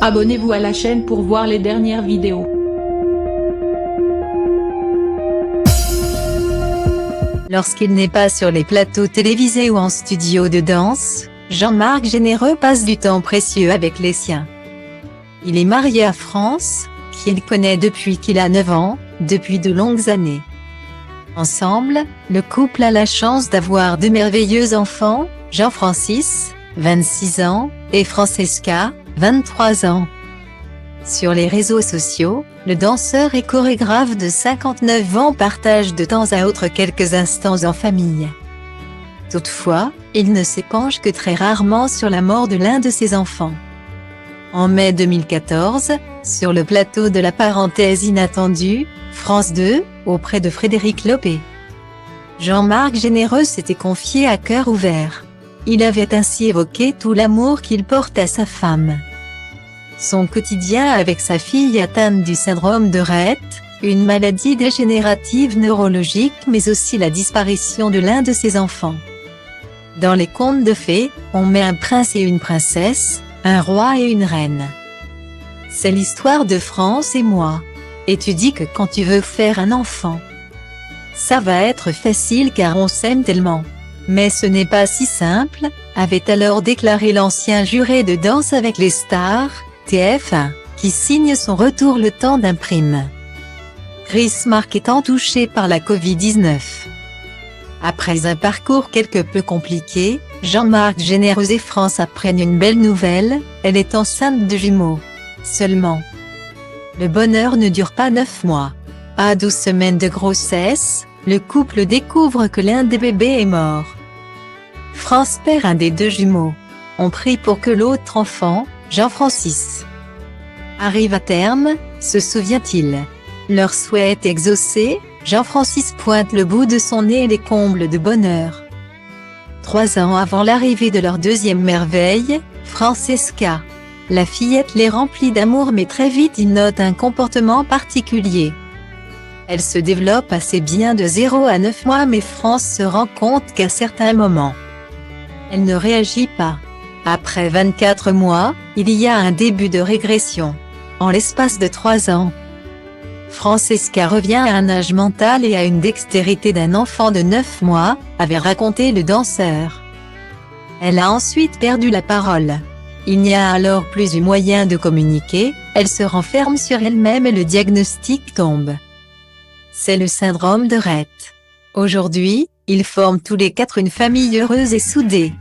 Abonnez-vous à la chaîne pour voir les dernières vidéos. Lorsqu'il n'est pas sur les plateaux télévisés ou en studio de danse, Jean-Marc Généreux passe du temps précieux avec les siens. Il est marié à France, qu'il connaît depuis qu'il a 9 ans, depuis de longues années. Ensemble, le couple a la chance d'avoir deux merveilleux enfants, Jean-Francis, 26 ans, et Francesca, 23 ans. Sur les réseaux sociaux, le danseur et chorégraphe de 59 ans partage de temps à autre quelques instants en famille. Toutefois, il ne s'épanche que très rarement sur la mort de l'un de ses enfants. En mai 2014, sur le plateau de La Parenthèse Inattendue, France 2, auprès de Frédéric Lopez, Jean-Marc Généreux s'était confié à cœur ouvert. Il avait ainsi évoqué tout l'amour qu'il porte à sa femme. Son quotidien avec sa fille atteinte du syndrome de Rett, une maladie dégénérative neurologique, mais aussi la disparition de l'un de ses enfants. Dans les contes de fées, on met un prince et une princesse, un roi et une reine. C'est l'histoire de France et moi. Et tu dis que quand tu veux faire un enfant, ça va être facile car on s'aime tellement. Mais ce n'est pas si simple, avait alors déclaré l'ancien juré de Danse avec les stars, TF1, qui signe son retour le temps d'un prime. Chris Mark étant touché par la Covid-19. Après un parcours quelque peu compliqué, Jean-Marc Généreux et France apprennent une belle nouvelle, elle est enceinte de jumeaux. Seulement, le bonheur ne dure pas 9 mois. À 12 semaines de grossesse, le couple découvre que l'un des bébés est mort. France perd un des deux jumeaux. On prie pour que l'autre enfant, Jean-Francis, arrive à terme, se souvient-il. Leur souhait est exaucé, Jean-Francis pointe le bout de son nez et les combles de bonheur. 3 ans avant l'arrivée de leur deuxième merveille, Francesca, la fillette les remplit d'amour, mais très vite il note un comportement particulier. Elle se développe assez bien de 0 à 9 mois, mais France se rend compte qu'à certains moments, elle ne réagit pas. Après 24 mois, il y a un début de régression. En l'espace de 3 ans, Francesca revient à un âge mental et à une dextérité d'un enfant de 9 mois, avait raconté le danseur. Elle a ensuite perdu la parole. Il n'y a alors plus eu moyen de communiquer, elle se renferme sur elle-même et le diagnostic tombe. C'est le syndrome de Rett. Aujourd'hui, ils forment tous les 4 une famille heureuse et soudée.